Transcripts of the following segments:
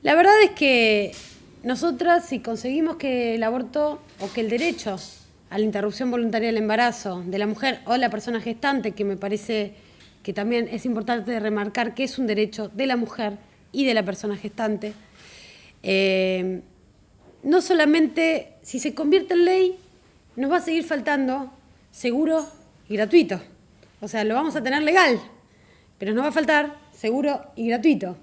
La verdad es que nosotras, si conseguimos que el aborto o que el derecho a la interrupción voluntaria del embarazo de la mujer o de la persona gestante, que me parece que también es importante remarcar que es un derecho de la mujer y de la persona gestante, no solamente si se convierte en ley, nos va a seguir faltando seguro y gratuito. O sea, lo vamos a tener legal, pero nos va a faltar seguro y gratuito.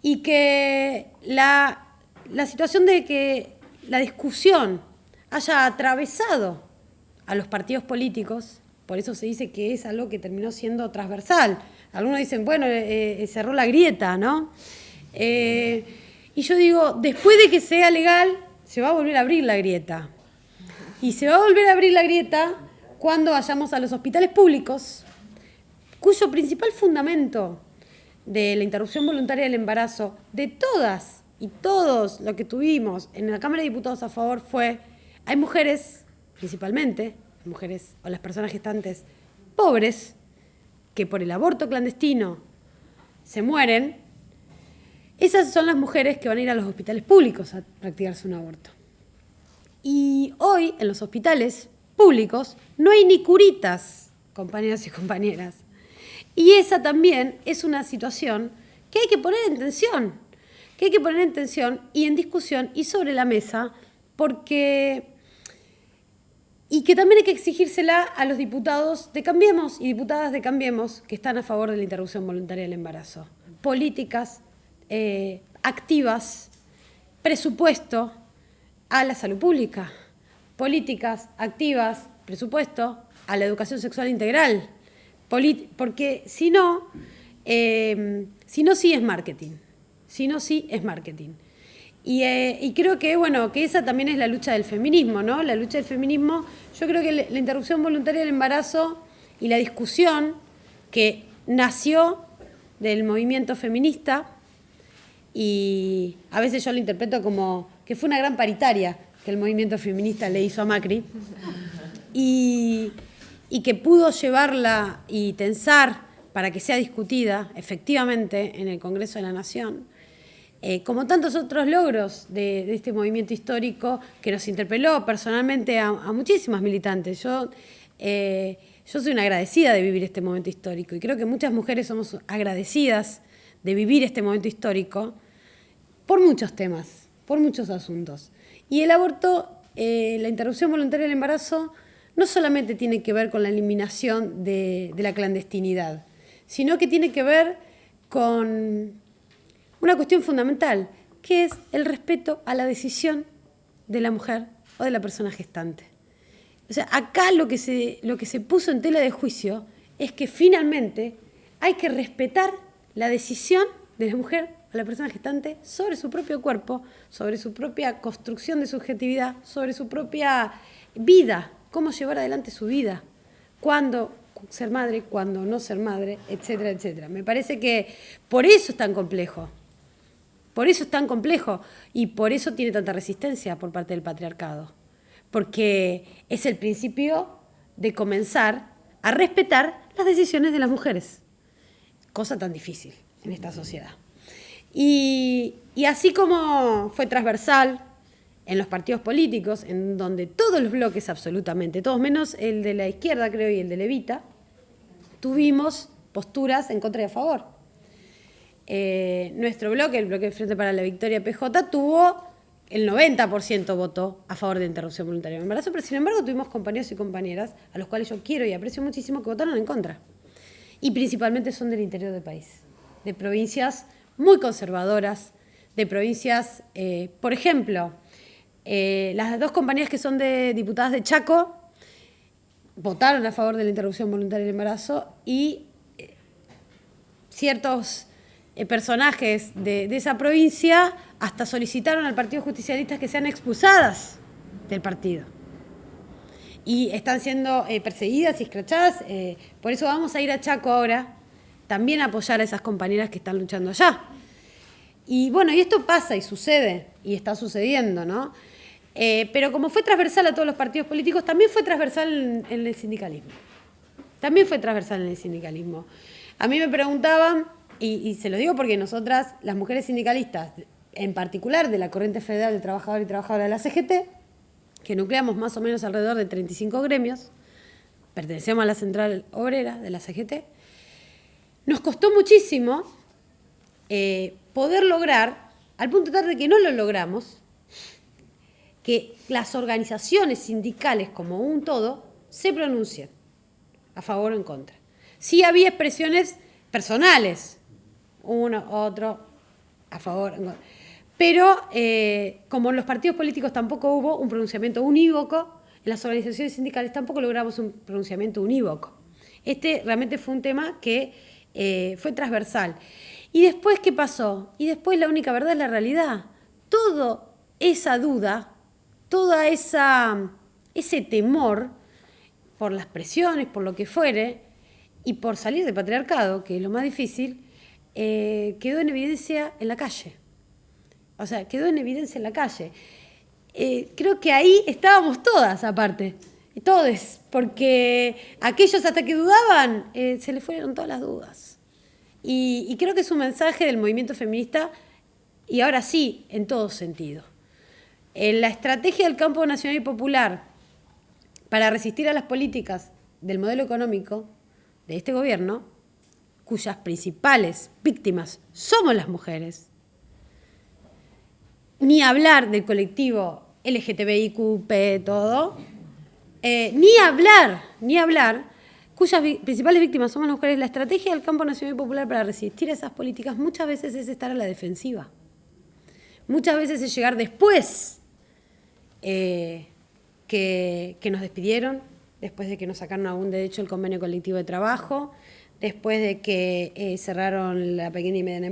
Y que la situación de que la discusión haya atravesado a los partidos políticos, por eso se dice que es algo que terminó siendo transversal. Algunos dicen, bueno, cerró la grieta, ¿no? Y yo digo, después de que sea legal, se va a volver a abrir la grieta. Y se va a volver a abrir la grieta cuando vayamos a los hospitales públicos, cuyo principal fundamento de la interrupción voluntaria del embarazo, de todas y todos lo que tuvimos en la Cámara de Diputados a favor fue, hay mujeres, principalmente, mujeres o las personas gestantes pobres, que por el aborto clandestino se mueren. Esas son las mujeres que van a ir a los hospitales públicos a practicarse un aborto. Y hoy, en los hospitales públicos, no hay ni curitas, compañeros y compañeras. Y esa también es una situación que hay que poner en tensión, y en discusión y sobre la mesa, y que también hay que exigírsela a los diputados de Cambiemos y diputadas de Cambiemos que están a favor de la interrupción voluntaria del embarazo. Políticas activas, presupuesto a la salud pública, políticas activas, presupuesto a la educación sexual integral, porque si no, sí es marketing. Y creo que, bueno, que esa también es la lucha del feminismo, ¿no? La lucha del feminismo, yo creo que la interrupción voluntaria del embarazo y la discusión que nació del movimiento feminista, y a veces yo lo interpreto como que fue una gran paritaria que el movimiento feminista le hizo a Macri, y que pudo llevarla y tensar para que sea discutida efectivamente en el Congreso de la Nación, como tantos otros logros de este movimiento histórico que nos interpeló personalmente a muchísimas militantes. Yo soy una agradecida de vivir este momento histórico y creo que muchas mujeres somos agradecidas de vivir este momento histórico por muchos temas, por muchos asuntos. Y el aborto, la interrupción voluntaria del embarazo, no solamente tiene que ver con la eliminación de la clandestinidad, sino que tiene que ver con una cuestión fundamental, que es el respeto a la decisión de la mujer o de la persona gestante. O sea, acá lo que se puso en tela de juicio es que finalmente hay que respetar la decisión de la mujer o la persona gestante sobre su propio cuerpo, sobre su propia construcción de subjetividad, sobre su propia vida, cómo llevar adelante su vida, cuándo ser madre, cuándo no ser madre, etcétera, etcétera. Me parece que por eso es tan complejo. Y por eso tiene tanta resistencia por parte del patriarcado. Porque es el principio de comenzar a respetar las decisiones de las mujeres. Cosa tan difícil en esta sociedad. Y así como fue transversal en los partidos políticos, en donde todos los bloques, absolutamente todos, menos el de la izquierda, creo, y el de Levita, tuvimos posturas en contra y a favor. Nuestro bloque, el bloque Frente para la Victoria PJ, tuvo el 90% votó a favor de la interrupción voluntaria del embarazo, pero sin embargo tuvimos compañeros y compañeras a los cuales yo quiero y aprecio muchísimo que votaron en contra. Y principalmente son del interior del país, de provincias muy conservadoras, de provincias, por ejemplo, las dos compañeras que son de diputadas de Chaco votaron a favor de la interrupción voluntaria del embarazo y ciertos personajes de esa provincia hasta solicitaron al Partido Justicialista que sean expulsadas del partido. Y están siendo perseguidas y escrachadas. Por eso vamos a ir a Chaco ahora, también a apoyar a esas compañeras que están luchando allá. Y bueno, y esto pasa y sucede, y está sucediendo, ¿no? Pero como fue transversal a todos los partidos políticos, también fue transversal en el sindicalismo. A mí me preguntaban, y se lo digo porque nosotras, las mujeres sindicalistas en particular de la Corriente Federal de Trabajadores y Trabajadoras de la CGT, que nucleamos más o menos alrededor de 35 gremios, pertenecemos a la Central Obrera de la CGT, nos costó muchísimo poder lograr, al punto tal de que no lo logramos, que las organizaciones sindicales como un todo se pronuncien a favor o en contra. Sí había expresiones personales, uno, otro, a favor, en contra. Pero como en los partidos políticos tampoco hubo un pronunciamiento unívoco, en las organizaciones sindicales tampoco logramos un pronunciamiento unívoco. Este realmente fue un tema que fue transversal. ¿Y después qué pasó? Y después la única verdad es la realidad. Toda esa duda, ese temor por las presiones, por lo que fuere, y por salir del patriarcado, que es lo más difícil, quedó en evidencia en la calle. O sea, quedó en evidencia en la calle. Creo que ahí estábamos todas, aparte. Todos, porque aquellos hasta que dudaban, se les fueron todas las dudas. Y creo que es un mensaje del movimiento feminista, y ahora sí, en todo sentido. En la estrategia del campo nacional y popular para resistir a las políticas del modelo económico de este gobierno, cuyas principales víctimas somos las mujeres, ni hablar del colectivo LGTBIQ, todo, ni hablar, cuyas principales víctimas somos las mujeres. La estrategia del campo nacional y popular para resistir a esas políticas muchas veces es estar a la defensiva. Muchas veces es llegar después que nos despidieron, después de que nos sacaron algún derecho el convenio colectivo de trabajo, después de que cerraron la pequeña y mediana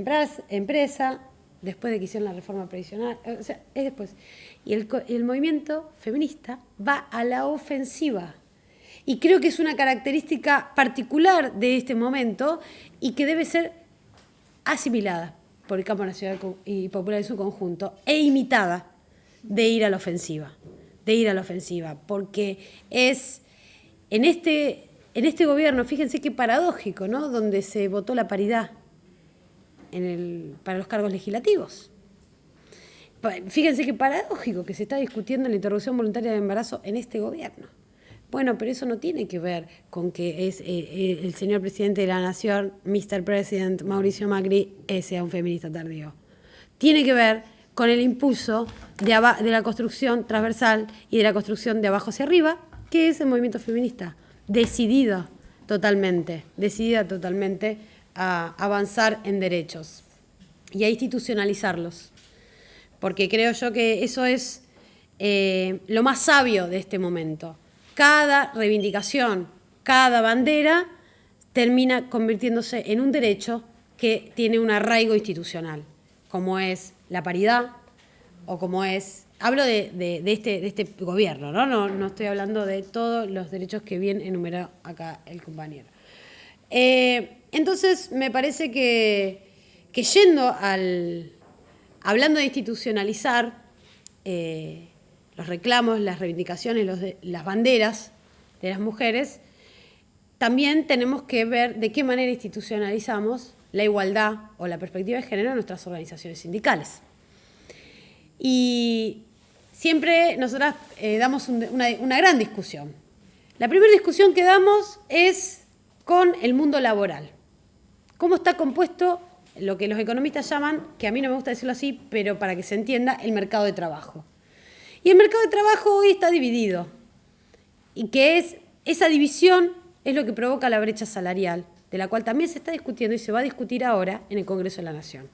empresa, después de que hicieron la reforma previsional, o sea, es después. Y el movimiento feminista va a la ofensiva. Y creo que es una característica particular de este momento y que debe ser asimilada por el campo nacional y popular en su conjunto e imitada de ir a la ofensiva. Porque es en este gobierno, fíjense qué paradójico, ¿no? Donde se votó la paridad para los cargos legislativos. Fíjense qué paradójico que se está discutiendo la interrupción voluntaria del embarazo en este gobierno. Bueno, pero eso no tiene que ver con que es el señor presidente de la Nación, Mr. President Mauricio Macri, sea un feminista tardío. Tiene que ver con el impulso de la construcción transversal y de la construcción de abajo hacia arriba, que es el movimiento feminista, decidida totalmente a avanzar en derechos y a institucionalizarlos. Porque creo yo que eso es lo más sabio de este momento. Cada reivindicación, cada bandera termina convirtiéndose en un derecho que tiene un arraigo institucional, como es la paridad o como es... Hablo de este gobierno, ¿no? No estoy hablando de todos los derechos que bien enumeró acá el compañero. Entonces, me parece que hablando de institucionalizar los reclamos, las reivindicaciones, las banderas de las mujeres, también tenemos que ver de qué manera institucionalizamos la igualdad o la perspectiva de género en nuestras organizaciones sindicales. Y siempre nosotras damos una gran discusión. La primera discusión que damos es con el mundo laboral. ¿Cómo está compuesto lo que los economistas llaman, que a mí no me gusta decirlo así, pero para que se entienda, el mercado de trabajo? Y el mercado de trabajo hoy está dividido. Y que esa división es lo que provoca la brecha salarial, de la cual también se está discutiendo y se va a discutir ahora en el Congreso de la Nación.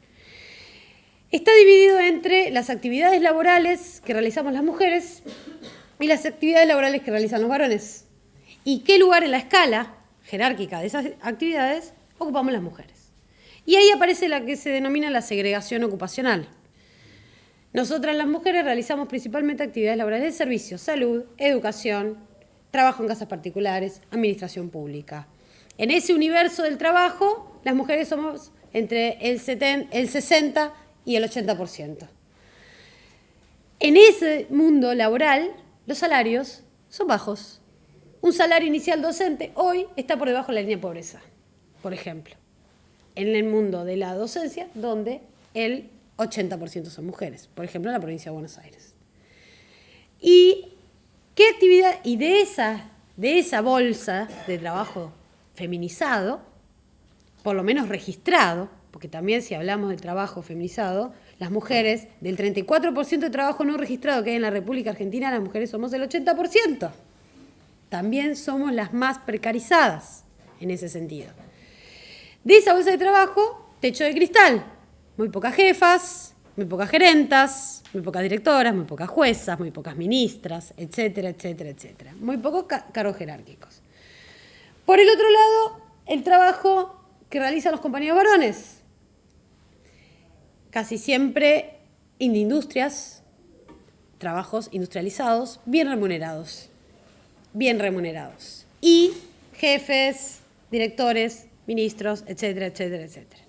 Está dividido entre las actividades laborales que realizamos las mujeres y las actividades laborales que realizan los varones. ¿Y qué lugar en la escala jerárquica de esas actividades ocupamos las mujeres? Y ahí aparece la que se denomina la segregación ocupacional. Nosotras las mujeres realizamos principalmente actividades laborales de servicios, salud, educación, trabajo en casas particulares, administración pública. En ese universo del trabajo, las mujeres somos entre el 60% y el 80%. En ese mundo laboral, los salarios son bajos. Un salario inicial docente hoy está por debajo de la línea de pobreza, por ejemplo. En el mundo de la docencia, donde el 80% son mujeres, por ejemplo en la provincia de Buenos Aires. ¿Y qué actividad? Y de esa bolsa de trabajo feminizado, por lo menos registrado, porque también si hablamos del trabajo feminizado, las mujeres, del 34% de trabajo no registrado que hay en la República Argentina, las mujeres somos el 80%. También somos las más precarizadas en ese sentido. De esa bolsa de trabajo, techo de cristal, muy pocas jefas, muy pocas gerentas, muy pocas directoras, muy pocas juezas, muy pocas ministras, etcétera, etcétera, etcétera. Muy pocos cargos jerárquicos. Por el otro lado, el trabajo que realizan los compañeros varones. Casi siempre industrias, trabajos industrializados, bien remunerados. Bien remunerados. Y jefes, directores, ministros, etcétera, etcétera, etcétera.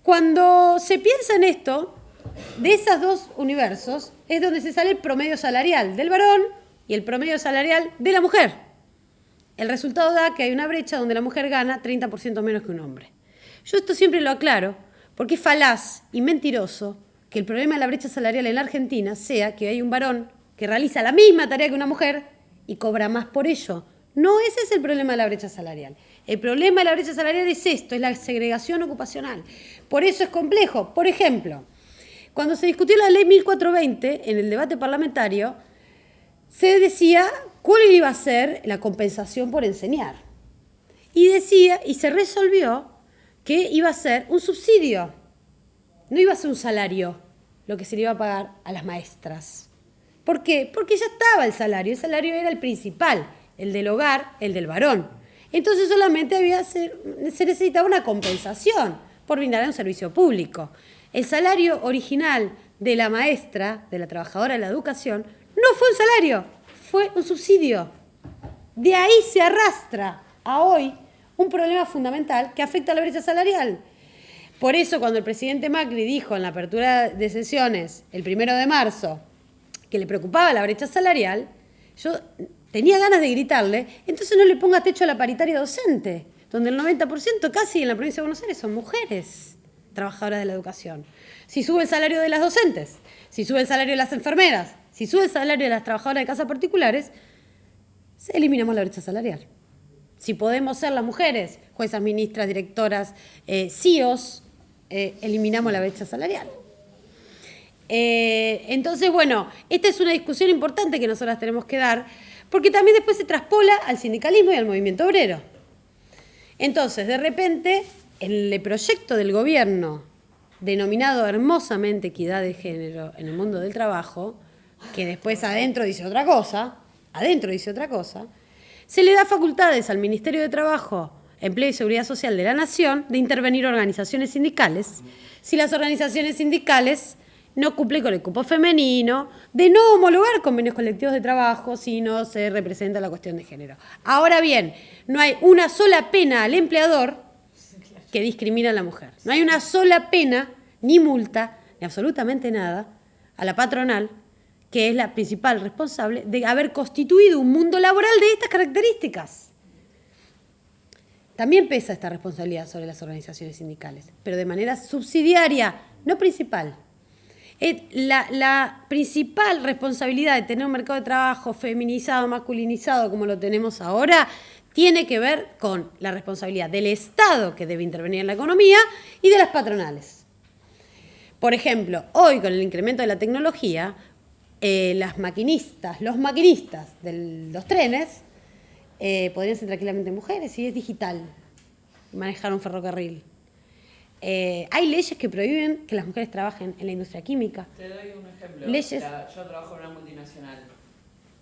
Cuando se piensa en esto, de esos dos universos es donde se sale el promedio salarial del varón y el promedio salarial de la mujer. El resultado da que hay una brecha donde la mujer gana 30% menos que un hombre. Yo esto siempre lo aclaro porque es falaz y mentiroso que el problema de la brecha salarial en la Argentina sea que hay un varón que realiza la misma tarea que una mujer y cobra más por ello. No, ese es el problema de la brecha salarial. El problema de la brecha salarial es esto, es la segregación ocupacional. Por eso es complejo. Por ejemplo, cuando se discutió la ley 1420 en el debate parlamentario, se decía cuál iba a ser la compensación por enseñar. Y se resolvió que iba a ser un subsidio. No iba a ser un salario lo que se le iba a pagar a las maestras. ¿Por qué? Porque ya estaba el salario era el principal, el del hogar, el del varón. Entonces solamente se necesitaba una compensación por brindar un servicio público. El salario original de la maestra, de la trabajadora de la educación, no fue un salario, fue un subsidio. De ahí se arrastra a hoy un problema fundamental que afecta a la brecha salarial. Por eso cuando el presidente Macri dijo en la apertura de sesiones el 1 de marzo que le preocupaba la brecha salarial, yo tenía ganas de gritarle, entonces no le ponga techo a la paritaria docente, donde el 90% casi en la provincia de Buenos Aires son mujeres trabajadoras de la educación. Si sube el salario de las docentes, si sube el salario de las enfermeras, si sube el salario de las trabajadoras de casas particulares, eliminamos la brecha salarial. Si podemos ser las mujeres, juezas, ministras, directoras, CEOs, eliminamos la brecha salarial. Entonces, bueno, esta es una discusión importante que nosotras tenemos que dar, porque también después se traspola al sindicalismo y al movimiento obrero. Entonces, de repente, en el proyecto del gobierno, denominado hermosamente equidad de género en el mundo del trabajo, que después adentro dice otra cosa, se le da facultades al Ministerio de Trabajo, Empleo y Seguridad Social de la Nación de intervenir organizaciones sindicales, si las organizaciones sindicales no cumplen con el cupo femenino, de no homologar convenios colectivos de trabajo si no se representa la cuestión de género. Ahora bien, no hay una sola pena al empleador que discrimina a la mujer. No hay una sola pena, ni multa, ni absolutamente nada, a la patronal, que es la principal responsable de haber constituido un mundo laboral de estas características. También pesa esta responsabilidad sobre las organizaciones sindicales, pero de manera subsidiaria, no principal. La principal responsabilidad de tener un mercado de trabajo feminizado, masculinizado, como lo tenemos ahora, tiene que ver con la responsabilidad del Estado, que debe intervenir en la economía, y de las patronales. Por ejemplo, hoy con el incremento de la tecnología, los maquinistas de los trenes podrían ser tranquilamente mujeres y es digital manejar un ferrocarril. Hay leyes que prohíben que las mujeres trabajen en la industria química. Te doy un ejemplo. Leyes. Yo trabajo en una multinacional.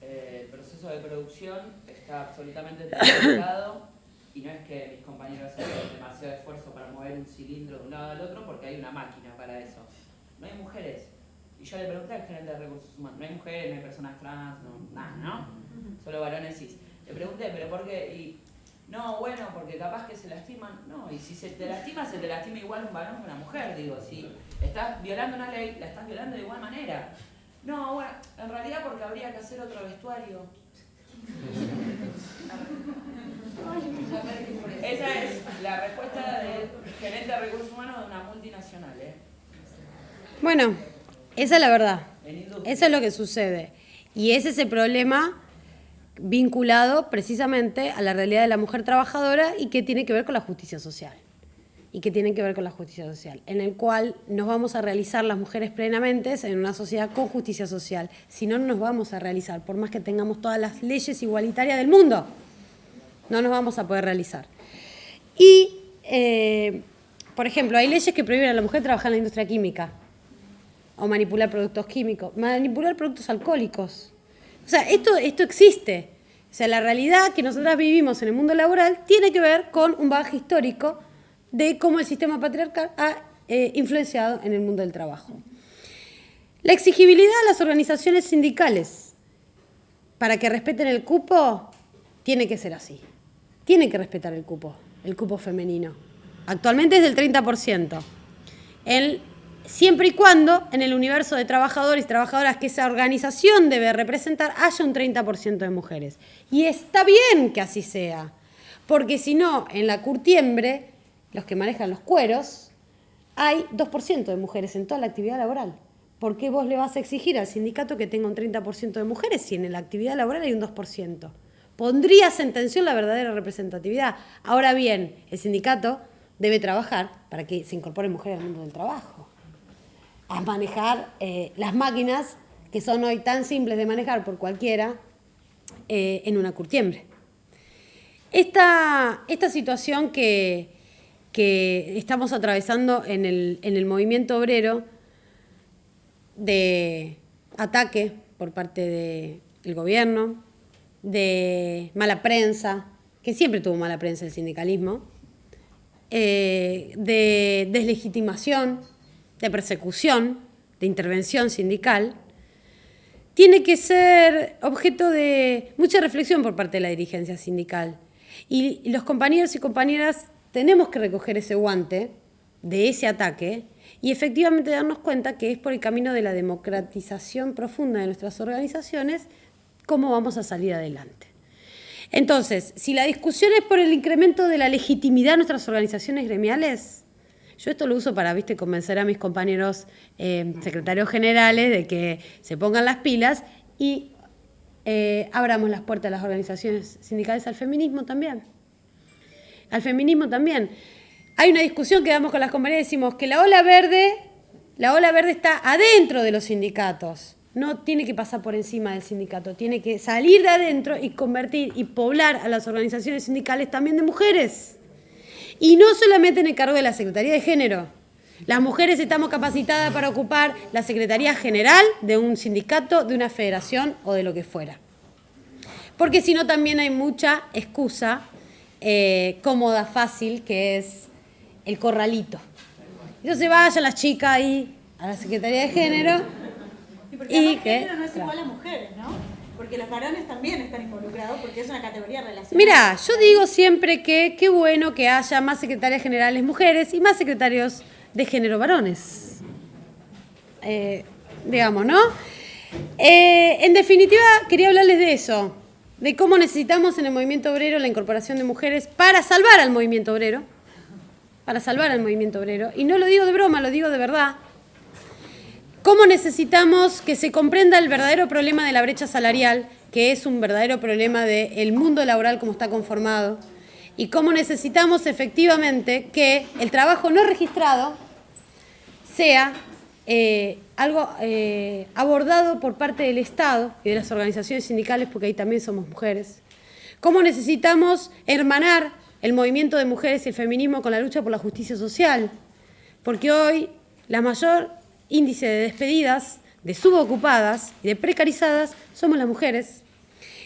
El proceso de producción está absolutamente tecnificado y no es que mis compañeros hacen demasiado esfuerzo para mover un cilindro de un lado al otro porque hay una máquina para eso. No hay mujeres. Y yo le pregunté al gerente de recursos humanos, no hay mujeres, no hay personas trans, nada, ¿no? Solo varones cis. Le pregunté, ¿pero por qué? Y, no, bueno, porque capaz que se lastiman. No, y si se te lastima igual un varón que una mujer, digo. Si estás violando una ley, la estás violando de igual manera. No, bueno, en realidad porque habría que hacer otro vestuario. Esa es la respuesta del gerente de recursos humanos de una multinacional, Bueno, esa es la verdad. En industria. Eso es lo que sucede. Y ese es el problema vinculado precisamente a la realidad de la mujer trabajadora y que tiene que ver con la justicia social. En el cual nos vamos a realizar las mujeres plenamente en una sociedad con justicia social. Si no, no nos vamos a realizar, por más que tengamos todas las leyes igualitarias del mundo. No nos vamos a poder realizar. Y, por ejemplo, hay leyes que prohíben a la mujer trabajar en la industria química o manipular productos químicos, manipular productos alcohólicos. O sea, esto existe. O sea, la realidad que nosotras vivimos en el mundo laboral tiene que ver con un bagaje histórico de cómo el sistema patriarcal ha influenciado en el mundo del trabajo. La exigibilidad a las organizaciones sindicales para que respeten el cupo tiene que ser así. Tienen que respetar el cupo femenino. Actualmente es del 30%. Siempre y cuando en el universo de trabajadores y trabajadoras que esa organización debe representar haya un 30% de mujeres. Y está bien que así sea, porque si no, en la curtiembre, los que manejan los cueros, hay 2% de mujeres en toda la actividad laboral. ¿Por qué vos le vas a exigir al sindicato que tenga un 30% de mujeres si en la actividad laboral hay un 2%? Pondrías en tensión la verdadera representatividad. Ahora bien, el sindicato debe trabajar para que se incorporen mujeres al mundo del trabajo, a manejar las máquinas que son hoy tan simples de manejar por cualquiera en una curtiembre. Esta situación que estamos atravesando en el movimiento obrero de ataque por parte del gobierno, de mala prensa, que siempre tuvo mala prensa el sindicalismo, de deslegitimación, de persecución, de intervención sindical, tiene que ser objeto de mucha reflexión por parte de la dirigencia sindical. Y los compañeros y compañeras tenemos que recoger ese guante de ese ataque y efectivamente darnos cuenta que es por el camino de la democratización profunda de nuestras organizaciones cómo vamos a salir adelante. Entonces, si la discusión es por el incremento de la legitimidad de nuestras organizaciones gremiales, yo esto lo uso para, convencer a mis compañeros secretarios generales de que se pongan las pilas y abramos las puertas de las organizaciones sindicales al feminismo también. Hay una discusión que damos con las compañeras y decimos que la ola verde está adentro de los sindicatos. No tiene que pasar por encima del sindicato, tiene que salir de adentro y convertir y poblar a las organizaciones sindicales también de mujeres. Y no solamente en el cargo de la Secretaría de Género. Las mujeres estamos capacitadas para ocupar la Secretaría General de un sindicato, de una federación o de lo que fuera. Porque si no también hay mucha excusa cómoda, fácil, que es el corralito. Entonces vayan las chicas ahí a la Secretaría de Género. Porque además género no es igual a mujeres, ¿no? Porque los varones también están involucrados porque es una categoría relacionada. Mira, yo digo siempre que qué bueno que haya más secretarias generales mujeres y más secretarios de género varones. Digamos, ¿no? En definitiva, quería hablarles de eso, de cómo necesitamos en el movimiento obrero la incorporación de mujeres para salvar al movimiento obrero. Y no lo digo de broma, lo digo de verdad. ¿Cómo necesitamos que se comprenda el verdadero problema de la brecha salarial, que es un verdadero problema del mundo laboral como está conformado? Y cómo necesitamos efectivamente que el trabajo no registrado sea algo abordado por parte del Estado y de las organizaciones sindicales, porque ahí también somos mujeres. Cómo necesitamos hermanar el movimiento de mujeres y el feminismo con la lucha por la justicia social, porque hoy la mayor índice de despedidas, de subocupadas y de precarizadas somos las mujeres.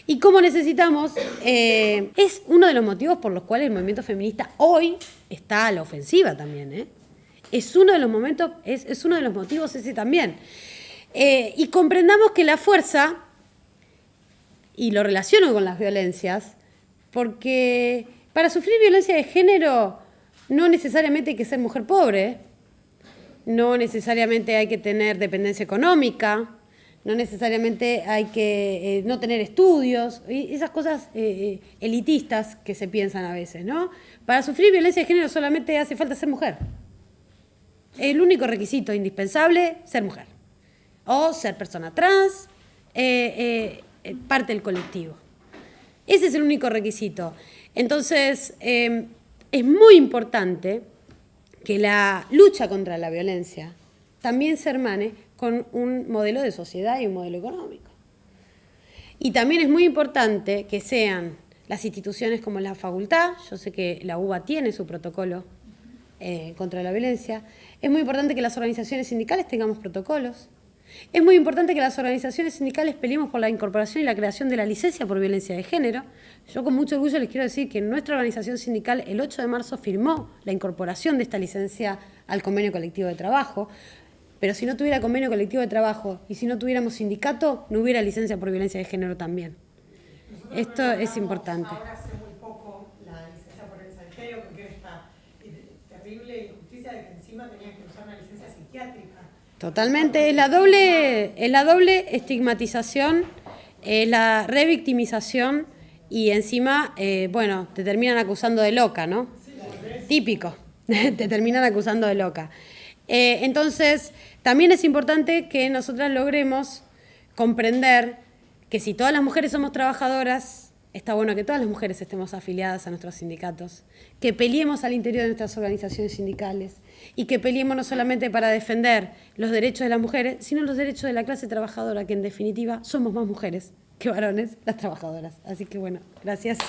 Y cómo necesitamos, es uno de los motivos por los cuales el movimiento feminista hoy está a la ofensiva también, Es uno de los motivos ese también. Y comprendamos que la fuerza, y lo relaciono con las violencias, porque para sufrir violencia de género no necesariamente hay que ser mujer pobre, no necesariamente hay que tener dependencia económica, no necesariamente hay que no tener estudios, y esas cosas elitistas que se piensan a veces, ¿no? Para sufrir violencia de género solamente hace falta ser mujer. El único requisito indispensable, ser mujer. O ser persona trans, parte del colectivo. Ese es el único requisito. Entonces, es muy importante que la lucha contra la violencia también se hermane con un modelo de sociedad y un modelo económico. Y también es muy importante que sean las instituciones como la facultad, yo sé que la UBA tiene su protocolo contra la violencia, es muy importante que las organizaciones sindicales tengamos protocolos, es muy importante que las organizaciones sindicales peleemos por la incorporación y la creación de la licencia por violencia de género. Yo con mucho orgullo les quiero decir que nuestra organización sindical el 8 de marzo firmó la incorporación de esta licencia al convenio colectivo de trabajo, pero si no tuviera convenio colectivo de trabajo y si no tuviéramos sindicato, no hubiera licencia por violencia de género también. Esto es importante. Ahora hace muy poco la licencia por violencia de género, porque esta terrible injusticia de que encima tenían que usar una licencia psiquiátrica. Totalmente, es la doble estigmatización, la revictimización y encima, bueno, te terminan acusando de loca, ¿no? Típico, te terminan acusando de loca. Entonces, también es importante que nosotras logremos comprender que si todas las mujeres somos trabajadoras, está bueno que todas las mujeres estemos afiliadas a nuestros sindicatos, que peleemos al interior de nuestras organizaciones sindicales y que peleemos no solamente para defender los derechos de las mujeres, sino los derechos de la clase trabajadora, que en definitiva somos más mujeres que varones, las trabajadoras. Así que bueno, gracias.